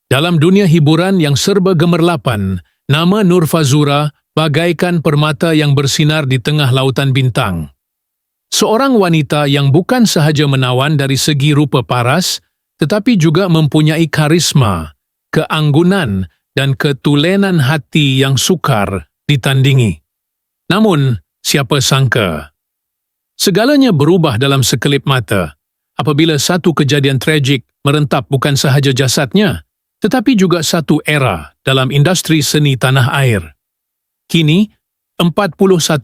Dalam dunia hiburan yang serba gemerlapan, nama Nur Fazura bagaikan permata yang bersinar di tengah lautan bintang. Seorang wanita yang bukan sahaja menawan dari segi rupa paras, tetapi juga mempunyai karisma, keanggunan, dan ketulenan hati yang sukar ditandingi. Namun, siapa sangka? Segalanya berubah dalam sekelip mata, apabila satu kejadian tragik merentap bukan sahaja jasadnya, tetapi juga satu era dalam industri seni tanah air. Kini, 41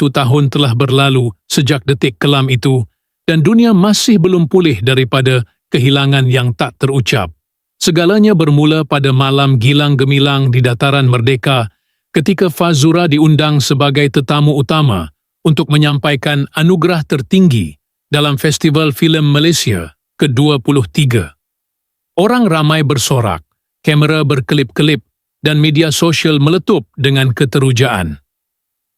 tahun telah berlalu sejak detik kelam itu, dan dunia masih belum pulih daripada kehilangan yang tak terucap. Segalanya bermula pada malam gilang gemilang di Dataran Merdeka ketika Fazura diundang sebagai tetamu utama untuk menyampaikan anugerah tertinggi dalam Festival Filem Malaysia ke-23. Orang ramai bersorak, kamera berkelip-kelip, dan media sosial meletup dengan keterujaan.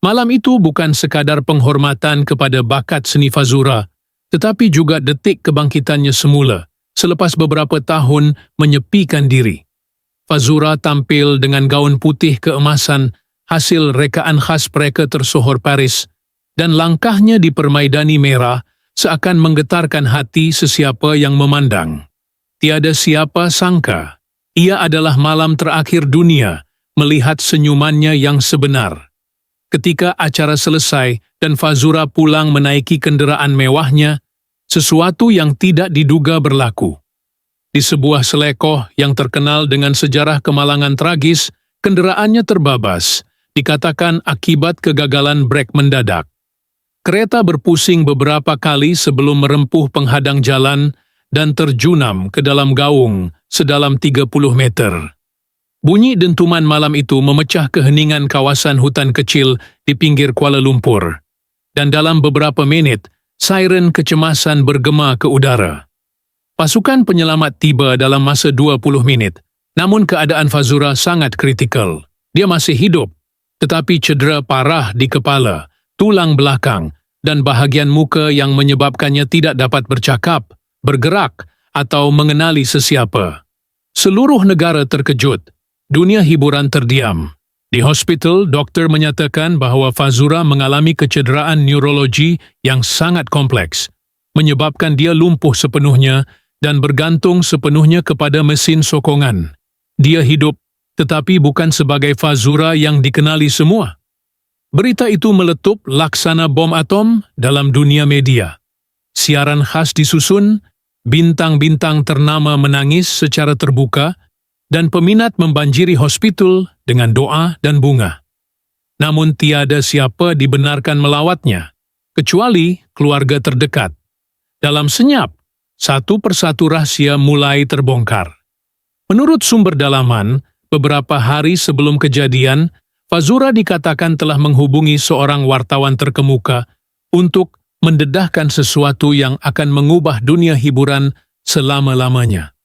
Malam itu bukan sekadar penghormatan kepada bakat seni Fazura, tetapi juga detik kebangkitannya semula selepas beberapa tahun menyepikan diri. Fazura tampil dengan gaun putih keemasan hasil rekaan khas mereka tersohor Paris, dan langkahnya di permaidani merah seakan menggetarkan hati sesiapa yang memandang. Tiada siapa sangka ia adalah malam terakhir dunia melihat senyumannya yang sebenar. Ketika acara selesai dan Fazura pulang menaiki kenderaan mewahnya, sesuatu yang tidak diduga berlaku. Di sebuah selekoh yang terkenal dengan sejarah kemalangan tragis, kenderaannya terbabas, dikatakan akibat kegagalan brek mendadak. Kereta berpusing beberapa kali sebelum merempuh penghadang jalan dan terjunam ke dalam gaung sedalam 30 meter. Bunyi dentuman malam itu memecah keheningan kawasan hutan kecil di pinggir Kuala Lumpur. Dan dalam beberapa minit, siren kecemasan bergema ke udara. Pasukan penyelamat tiba dalam masa 20 minit, namun keadaan Fazura sangat kritikal. Dia masih hidup, tetapi cedera parah di kepala, tulang belakang, dan bahagian muka yang menyebabkannya tidak dapat bercakap, bergerak, atau mengenali sesiapa. Seluruh negara terkejut. Dunia hiburan terdiam. Di hospital, doktor menyatakan bahawa Fazura mengalami kecederaan neurologi yang sangat kompleks, menyebabkan dia lumpuh sepenuhnya dan bergantung sepenuhnya kepada mesin sokongan. Dia hidup, tetapi bukan sebagai Fazura yang dikenali semua. Berita itu meletup laksana bom atom dalam dunia media. Siaran khas disusun, bintang-bintang ternama menangis secara terbuka, dan peminat membanjiri hospital dengan doa dan bunga. Namun tiada siapa dibenarkan melawatnya, kecuali keluarga terdekat. Dalam senyap, satu persatu rahsia mulai terbongkar. Menurut sumber dalaman, beberapa hari sebelum kejadian, Fazura dikatakan telah menghubungi seorang wartawan terkemuka untuk mendedahkan sesuatu yang akan mengubah dunia hiburan selama-lamanya.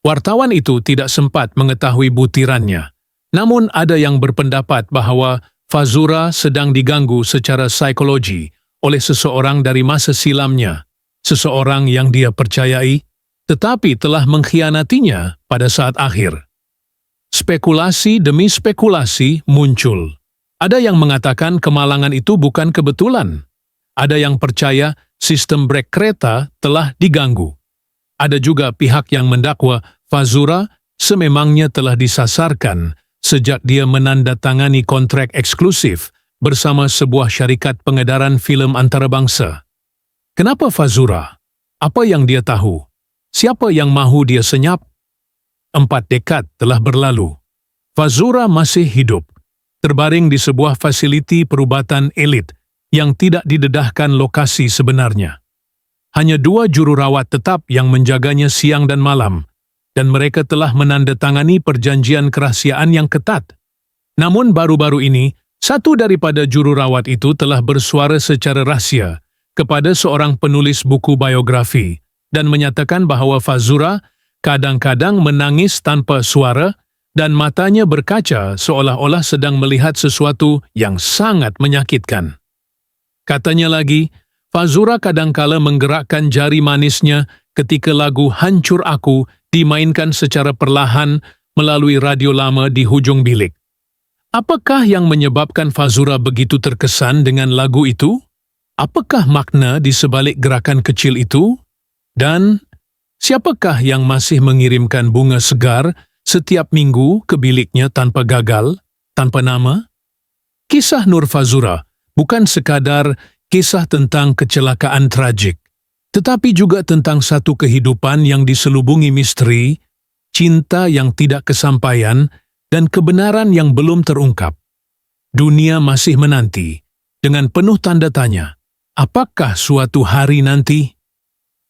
Wartawan itu tidak sempat mengetahui butirannya, namun ada yang berpendapat bahawa Fazura sedang diganggu secara psikologi oleh seseorang dari masa silamnya, seseorang yang dia percayai, tetapi telah mengkhianatinya pada saat akhir. Spekulasi demi spekulasi muncul. Ada yang mengatakan kemalangan itu bukan kebetulan. Ada yang percaya sistem brek kereta telah diganggu. Ada juga pihak yang mendakwa Fazura sememangnya telah disasarkan sejak dia menandatangani kontrak eksklusif bersama sebuah syarikat pengedaran filem antarabangsa. Kenapa Fazura? Apa yang dia tahu? Siapa yang mahu dia senyap? 4 dekad telah berlalu. Fazura masih hidup, terbaring di sebuah fasiliti perubatan elit yang tidak didedahkan lokasi sebenarnya. Hanya 2 jururawat tetap yang menjaganya siang dan malam, dan mereka telah menandatangani perjanjian kerahasiaan yang ketat. Namun baru-baru ini, satu daripada jururawat itu telah bersuara secara rahsia kepada seorang penulis buku biografi dan menyatakan bahawa Fazura kadang-kadang menangis tanpa suara dan matanya berkaca seolah-olah sedang melihat sesuatu yang sangat menyakitkan. Katanya lagi, Fazura kadangkala menggerakkan jari manisnya ketika lagu Hancur Aku dimainkan secara perlahan melalui radio lama di hujung bilik. Apakah yang menyebabkan Fazura begitu terkesan dengan lagu itu? Apakah makna di sebalik gerakan kecil itu? Dan siapakah yang masih mengirimkan bunga segar setiap minggu ke biliknya tanpa gagal, tanpa nama? Kisah Nur Fazura bukan sekadar kisah tentang kecelakaan tragik, tetapi juga tentang satu kehidupan yang diselubungi misteri, cinta yang tidak kesampaian, dan kebenaran yang belum terungkap. Dunia masih menanti, dengan penuh tanda tanya, apakah suatu hari nanti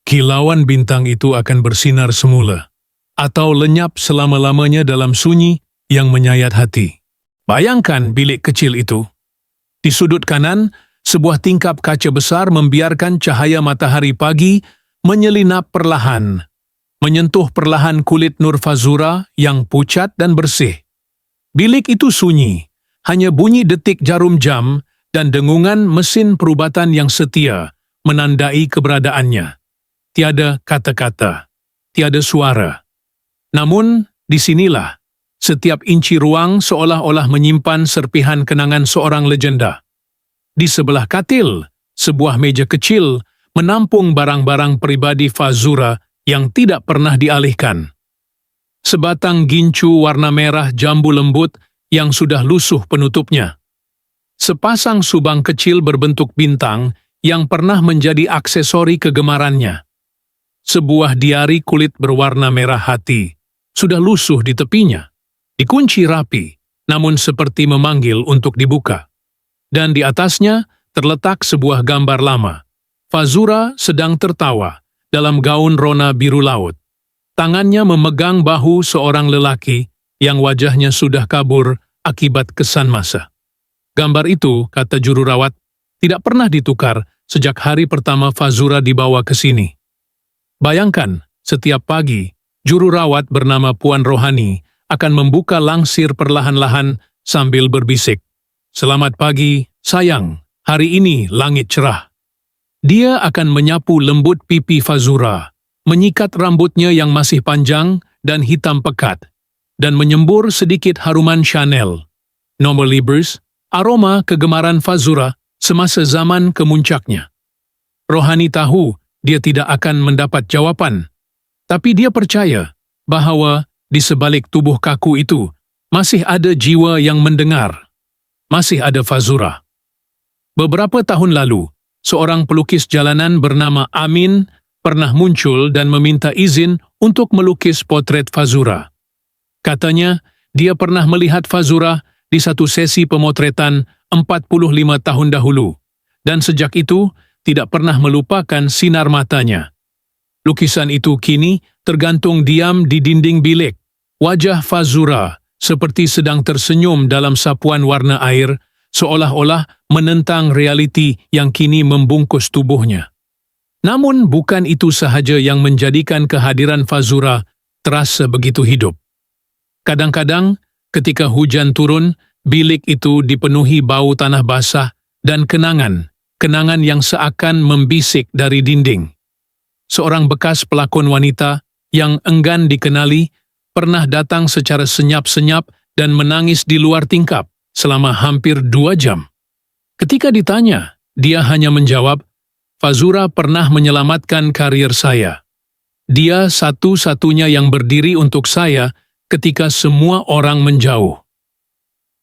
kilauan bintang itu akan bersinar semula, atau lenyap selama-lamanya dalam sunyi yang menyayat hati. Bayangkan bilik kecil itu. Di sudut kanan, sebuah tingkap kaca besar membiarkan cahaya matahari pagi menyelinap perlahan, menyentuh perlahan kulit Nur Fazura yang pucat dan bersih. Bilik itu sunyi, hanya bunyi detik jarum jam dan dengungan mesin perubatan yang setia menandai keberadaannya. Tiada kata-kata, tiada suara. Namun, disinilah, setiap inci ruang seolah-olah menyimpan serpihan kenangan seorang legenda. Di sebelah katil, sebuah meja kecil menampung barang-barang pribadi Fazura yang tidak pernah dialihkan. Sebatang gincu warna merah jambu lembut yang sudah lusuh penutupnya. Sepasang subang kecil berbentuk bintang yang pernah menjadi aksesori kegemarannya. Sebuah diari kulit berwarna merah hati sudah lusuh di tepinya, dikunci rapi, namun seperti memanggil untuk dibuka. Dan di atasnya terletak sebuah gambar lama. Fazura sedang tertawa dalam gaun rona biru laut. Tangannya memegang bahu seorang lelaki yang wajahnya sudah kabur akibat kesan masa. Gambar itu, kata juru rawat, tidak pernah ditukar sejak hari pertama Fazura dibawa ke sini. Bayangkan, setiap pagi, juru rawat bernama Puan Rohani akan membuka langsir perlahan-lahan sambil berbisik. Selamat pagi, sayang, hari ini langit cerah. Dia akan menyapu lembut pipi Fazura, menyikat rambutnya yang masih panjang dan hitam pekat, dan menyembur sedikit haruman Chanel. Nomor Libres, aroma kegemaran Fazura semasa zaman kemuncaknya. Rohani tahu dia tidak akan mendapat jawaban, tapi dia percaya bahwa di sebalik tubuh kaku itu masih ada jiwa yang mendengar. Masih ada Fazura. Beberapa tahun lalu, seorang pelukis jalanan bernama Amin pernah muncul dan meminta izin untuk melukis potret Fazura. Katanya, dia pernah melihat Fazura di satu sesi pemotretan 45 tahun dahulu, dan sejak itu tidak pernah melupakan sinar matanya. Lukisan itu kini tergantung diam di dinding bilik. Wajah Fazura seperti sedang tersenyum dalam sapuan warna air, seolah-olah menentang realiti yang kini membungkus tubuhnya. Namun bukan itu sahaja yang menjadikan kehadiran Fazura terasa begitu hidup. Kadang-kadang, ketika hujan turun, bilik itu dipenuhi bau tanah basah dan kenangan yang seakan membisik dari dinding. Seorang bekas pelakon wanita yang enggan dikenali pernah datang secara senyap-senyap dan menangis di luar tingkap selama hampir 2 jam. Ketika ditanya, dia hanya menjawab, Fazura pernah menyelamatkan karier saya. Dia satu-satunya yang berdiri untuk saya ketika semua orang menjauh.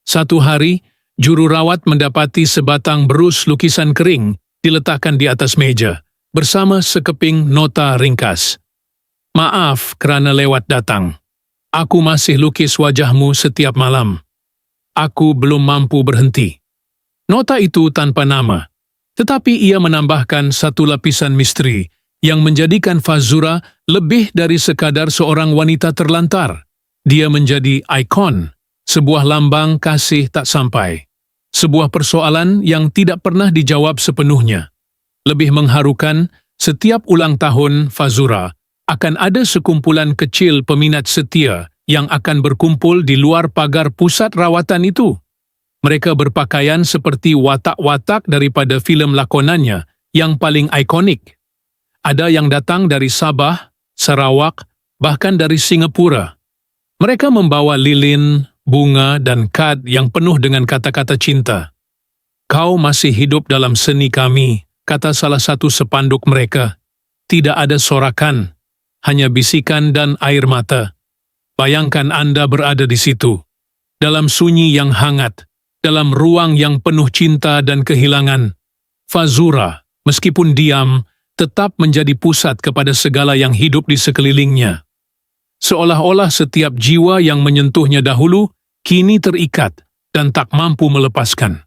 Satu hari, juru rawat mendapati sebatang berus lukisan kering diletakkan di atas meja, bersama sekeping nota ringkas. Maaf kerana lewat datang. Aku masih lukis wajahmu setiap malam. Aku belum mampu berhenti. Nota itu tanpa nama. Tetapi ia menambahkan satu lapisan misteri yang menjadikan Fazura lebih dari sekadar seorang wanita terlantar. Dia menjadi ikon, sebuah lambang kasih tak sampai. Sebuah persoalan yang tidak pernah dijawab sepenuhnya. Lebih mengharukan, setiap ulang tahun Fazura akan ada sekumpulan kecil peminat setia yang akan berkumpul di luar pagar pusat rawatan itu. Mereka berpakaian seperti watak-watak daripada filem lakonannya yang paling ikonik. Ada yang datang dari Sabah, Sarawak, bahkan dari Singapura. Mereka membawa lilin, bunga, dan kad yang penuh dengan kata-kata cinta. "Kau masih hidup dalam seni kami," kata salah satu sepanduk mereka. Tidak ada sorakan, hanya bisikan dan air mata. Bayangkan Anda berada di situ, dalam sunyi yang hangat, dalam ruang yang penuh cinta dan kehilangan. Fazura, meskipun diam, tetap menjadi pusat kepada segala yang hidup di sekelilingnya. Seolah-olah setiap jiwa yang menyentuhnya dahulu, kini terikat dan tak mampu melepaskan.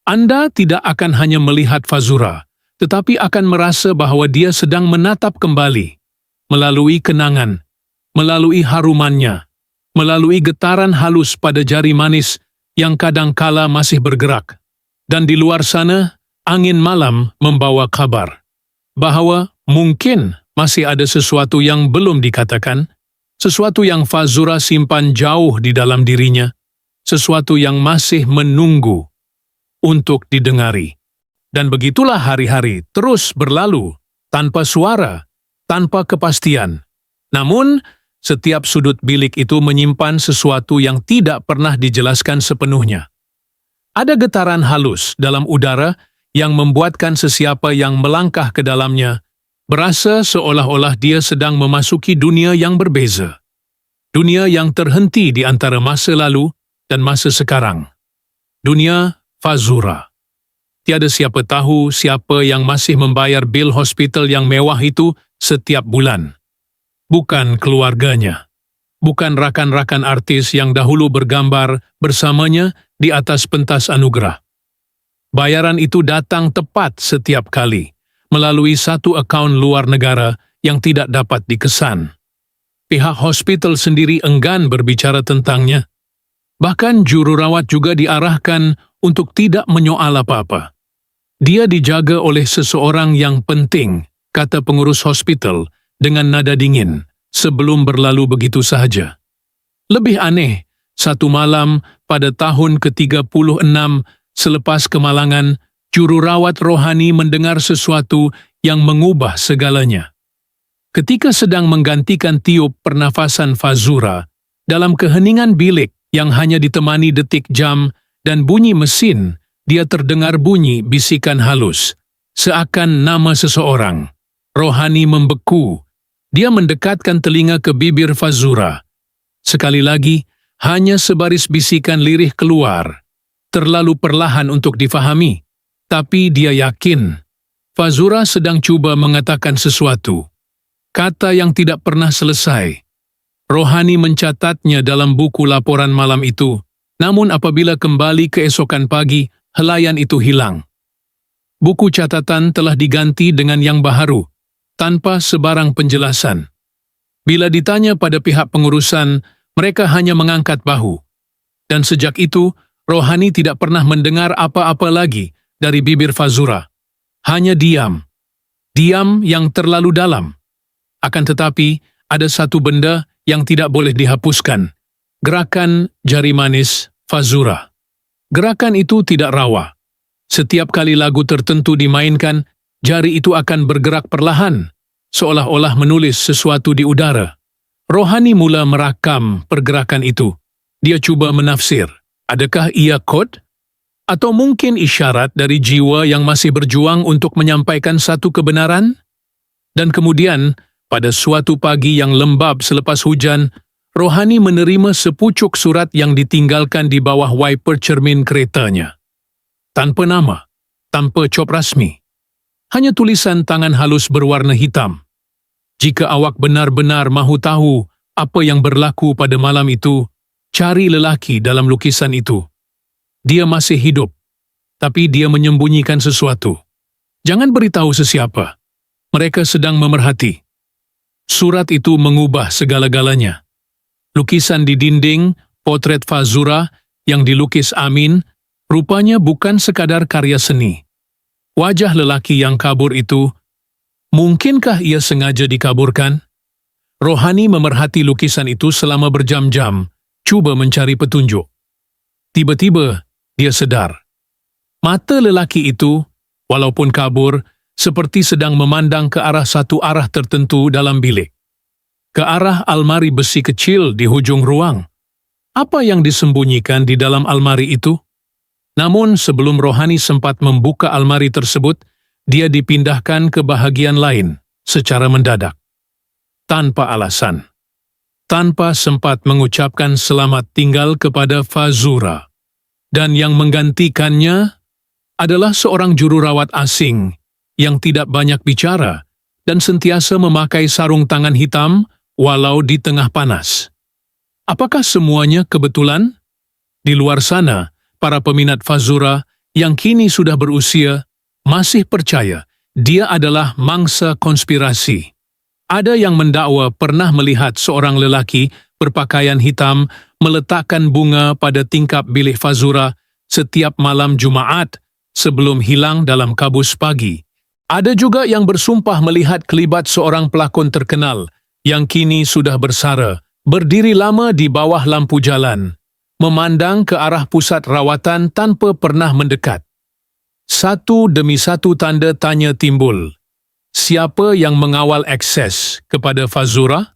Anda tidak akan hanya melihat Fazura, tetapi akan merasa bahwa dia sedang menatap kembali, melalui kenangan, melalui harumannya, melalui getaran halus pada jari manis yang kadangkala masih bergerak. Dan di luar sana, angin malam membawa kabar bahwa mungkin masih ada sesuatu yang belum dikatakan, sesuatu yang Fazura simpan jauh di dalam dirinya, sesuatu yang masih menunggu untuk didengari. Dan begitulah hari-hari terus berlalu, tanpa suara, tanpa kepastian. Namun, setiap sudut bilik itu menyimpan sesuatu yang tidak pernah dijelaskan sepenuhnya. Ada getaran halus dalam udara yang membuatkan sesiapa yang melangkah ke dalamnya berasa seolah-olah dia sedang memasuki dunia yang berbeza. Dunia yang terhenti di antara masa lalu dan masa sekarang. Dunia Fazura. Tiada siapa tahu siapa yang masih membayar bil hospital yang mewah itu setiap bulan. Bukan keluarganya. Bukan rakan-rakan artis yang dahulu bergambar bersamanya di atas pentas anugerah. Bayaran itu datang tepat setiap kali, melalui satu akaun luar negara yang tidak dapat dikesan. Pihak hospital sendiri enggan berbicara tentangnya. Bahkan jururawat juga diarahkan untuk tidak menyoal apa-apa. Dia dijaga oleh seseorang yang penting, kata pengurus hospital dengan nada dingin, sebelum berlalu begitu sahaja. Lebih aneh, satu malam pada tahun ke-36 selepas kemalangan, jururawat rohani mendengar sesuatu yang mengubah segalanya. Ketika sedang menggantikan tiup pernafasan Fazura, dalam keheningan bilik yang hanya ditemani detik jam dan bunyi mesin, dia terdengar bunyi bisikan halus, seakan nama seseorang. Rohani membeku. Dia mendekatkan telinga ke bibir Fazura. Sekali lagi, hanya sebaris bisikan lirih keluar, terlalu perlahan untuk difahami. Tapi dia yakin, Fazura sedang cuba mengatakan sesuatu. Kata yang tidak pernah selesai. Rohani mencatatnya dalam buku laporan malam itu, namun apabila kembali keesokan pagi, helaian itu hilang. Buku catatan telah diganti dengan yang baharu, tanpa sebarang penjelasan. Bila ditanya pada pihak pengurusan, mereka hanya mengangkat bahu. Dan sejak itu, Rohani tidak pernah mendengar apa-apa lagi dari bibir Fazura. Hanya diam. Diam yang terlalu dalam. Akan tetapi, ada satu benda yang tidak boleh dihapuskan. Gerakan jari manis Fazura. Gerakan itu tidak rawa. Setiap kali lagu tertentu dimainkan, jari itu akan bergerak perlahan, seolah-olah menulis sesuatu di udara. Rohani mula merakam pergerakan itu. Dia cuba menafsir. Adakah ia kod? Atau mungkin isyarat dari jiwa yang masih berjuang untuk menyampaikan satu kebenaran? Dan kemudian, pada suatu pagi yang lembab selepas hujan, Rohani menerima sepucuk surat yang ditinggalkan di bawah wiper cermin keretanya. Tanpa nama, tanpa cop rasmi. Hanya tulisan tangan halus berwarna hitam. Jika awak benar-benar mahu tahu apa yang berlaku pada malam itu, cari lelaki dalam lukisan itu. Dia masih hidup, tapi dia menyembunyikan sesuatu. Jangan beritahu sesiapa. Mereka sedang memerhati. Surat itu mengubah segala-galanya. Lukisan di dinding, potret Fazura yang dilukis Amin, rupanya bukan sekadar karya seni. Wajah lelaki yang kabur itu, mungkinkah ia sengaja dikaburkan? Rohani memerhati lukisan itu selama berjam-jam, cuba mencari petunjuk. Tiba-tiba, dia sedar. Mata lelaki itu, walaupun kabur, seperti sedang memandang ke arah satu arah tertentu dalam bilik. ke arah almari besi kecil di hujung ruang. Apa yang disembunyikan di dalam almari itu? Namun sebelum rohani sempat membuka almari tersebut, dia dipindahkan ke bahagian lain secara mendadak. Tanpa alasan. Tanpa sempat mengucapkan selamat tinggal kepada Fazura. Dan yang menggantikannya adalah seorang jururawat asing yang tidak banyak bicara dan sentiasa memakai sarung tangan hitam walau di tengah panas. Apakah semuanya kebetulan? Di luar sana, para peminat Fazura yang kini sudah berusia masih percaya dia adalah mangsa konspirasi. Ada yang mendakwa pernah melihat seorang lelaki berpakaian hitam meletakkan bunga pada tingkap bilik Fazura setiap malam Jumaat sebelum hilang dalam kabus pagi. Ada juga yang bersumpah melihat kelibat seorang pelakon terkenal yang kini sudah bersara, berdiri lama di bawah lampu jalan, memandang ke arah pusat rawatan tanpa pernah mendekat. Satu demi satu tanda tanya timbul. Siapa yang mengawal akses kepada Fazura?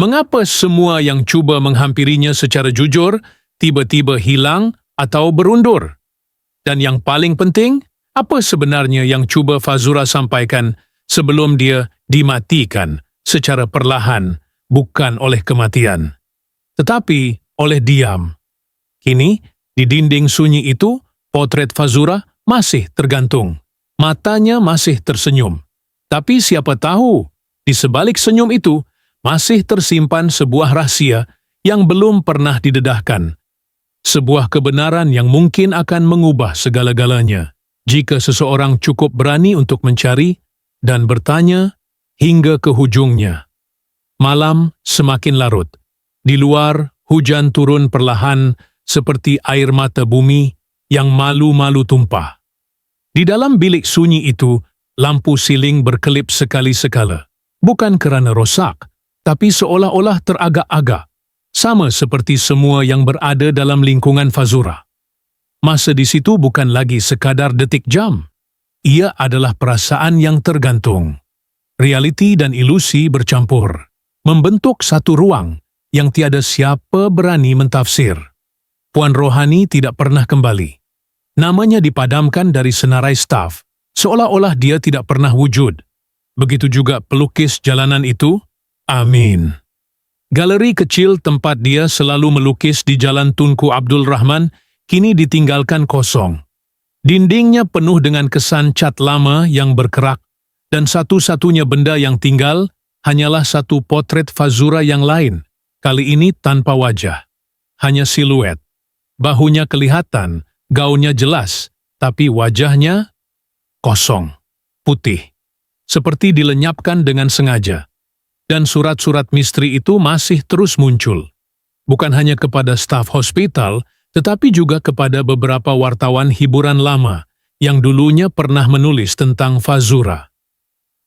Mengapa semua yang cuba menghampirinya secara jujur tiba-tiba hilang atau berundur? Dan yang paling penting, apa sebenarnya yang cuba Fazura sampaikan sebelum dia dimatikan secara perlahan, bukan oleh kematian, tetapi oleh diam? Kini, di dinding sunyi itu, potret Fazura masih tergantung. Matanya masih tersenyum. Tapi siapa tahu, di sebalik senyum itu masih tersimpan sebuah rahasia yang belum pernah didedahkan. Sebuah kebenaran yang mungkin akan mengubah segala-galanya jika seseorang cukup berani untuk mencari dan bertanya hingga ke hujungnya. Malam semakin larut. Di luar, hujan turun perlahan seperti air mata bumi yang malu-malu tumpah. Di dalam bilik sunyi itu, lampu siling berkelip sekali-sekala. Bukan kerana rosak, tapi seolah-olah teragak-agak. Sama seperti semua yang berada dalam lingkungan Fazura. Masa di situ bukan lagi sekadar detik jam. Ia adalah perasaan yang tergantung. Realiti dan ilusi bercampur, membentuk satu ruang yang tiada siapa berani mentafsir. Puan Rohani tidak pernah kembali. Namanya dipadamkan dari senarai staf, seolah-olah dia tidak pernah wujud. Begitu juga pelukis jalanan itu, amin. Galeri kecil tempat dia selalu melukis di Jalan Tunku Abdul Rahman kini ditinggalkan kosong. Dindingnya penuh dengan kesan cat lama yang berkerak, dan satu-satunya benda yang tinggal hanyalah satu potret Fazura yang lain, kali ini tanpa wajah. Hanya siluet. Bahunya kelihatan, gaunnya jelas, tapi wajahnya kosong, putih, seperti dilenyapkan dengan sengaja. Dan surat-surat misteri itu masih terus muncul. Bukan hanya kepada staf hospital, tetapi juga kepada beberapa wartawan hiburan lama yang dulunya pernah menulis tentang Fazura.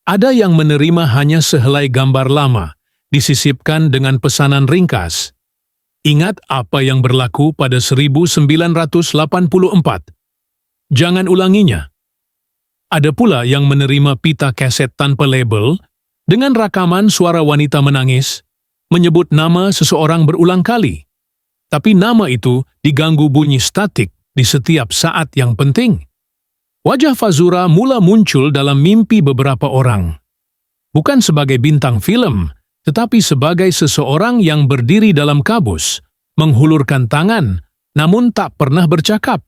Ada yang menerima hanya sehelai gambar lama, disisipkan dengan pesanan ringkas. Ingat apa yang berlaku pada 1984. Jangan ulanginya. Ada pula yang menerima pita kaset tanpa label, dengan rakaman suara wanita menangis, menyebut nama seseorang berulang kali. Tapi nama itu diganggu bunyi statik di setiap saat yang penting. Wajah Fazura mula muncul dalam mimpi beberapa orang. Bukan sebagai bintang film, tetapi sebagai seseorang yang berdiri dalam kabus, menghulurkan tangan, namun tak pernah bercakap.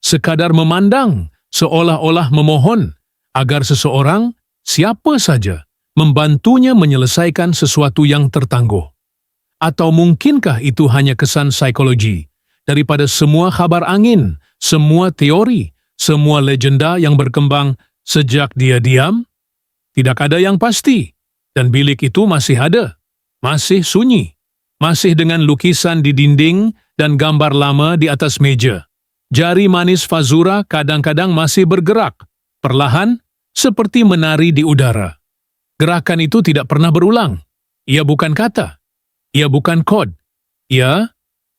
Sekadar memandang, seolah-olah memohon, agar seseorang, siapa saja, membantunya menyelesaikan sesuatu yang tertangguh. Atau mungkinkah itu hanya kesan psikologi, daripada semua kabar angin, semua teori, semua legenda yang berkembang sejak dia diam? Tidak ada yang pasti, dan bilik itu masih ada, masih sunyi, masih dengan lukisan di dinding dan gambar lama di atas meja. Jari manis Fazura kadang-kadang masih bergerak, perlahan, seperti menari di udara. Gerakan itu tidak pernah berulang. Ia bukan kata, ia bukan kod, ia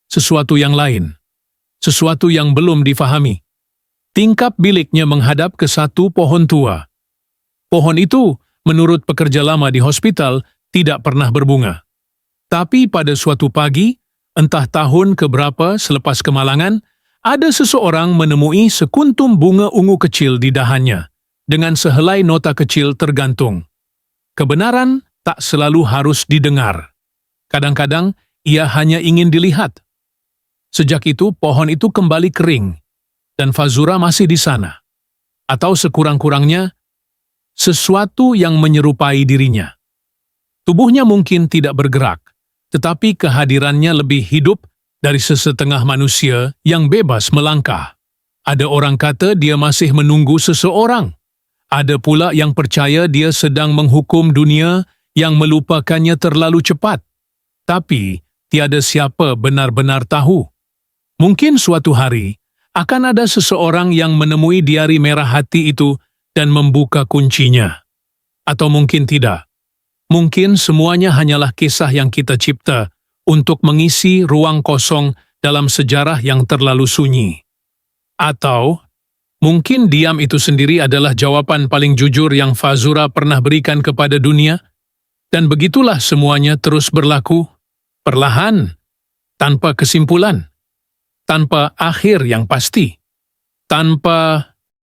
sesuatu yang lain, sesuatu yang belum difahami. Tingkap biliknya menghadap ke satu pohon tua. Pohon itu, menurut pekerja lama di hospital, tidak pernah berbunga. Tapi pada suatu pagi, entah tahun keberapa selepas kemalangan, ada seseorang menemui sekuntum bunga ungu kecil di dahannya, dengan sehelai nota kecil tergantung. Kebenaran tak selalu harus didengar. Kadang-kadang, ia hanya ingin dilihat. Sejak itu, pohon itu kembali kering, dan Fazura masih di sana. Atau sekurang-kurangnya, sesuatu yang menyerupai dirinya. Tubuhnya mungkin tidak bergerak, tetapi kehadirannya lebih hidup dari sesetengah manusia yang bebas melangkah. Ada orang kata dia masih menunggu seseorang. Ada pula yang percaya dia sedang menghukum dunia yang melupakannya terlalu cepat. Tapi, tiada siapa benar-benar tahu. Mungkin suatu hari, akan ada seseorang yang menemui diari merah hati itu dan membuka kuncinya. Atau mungkin tidak. Mungkin semuanya hanyalah kisah yang kita cipta untuk mengisi ruang kosong dalam sejarah yang terlalu sunyi. Atau, mungkin diam itu sendiri adalah jawaban paling jujur yang Fazura pernah berikan kepada dunia, dan begitulah semuanya terus berlaku, perlahan, tanpa kesimpulan, tanpa akhir yang pasti, tanpa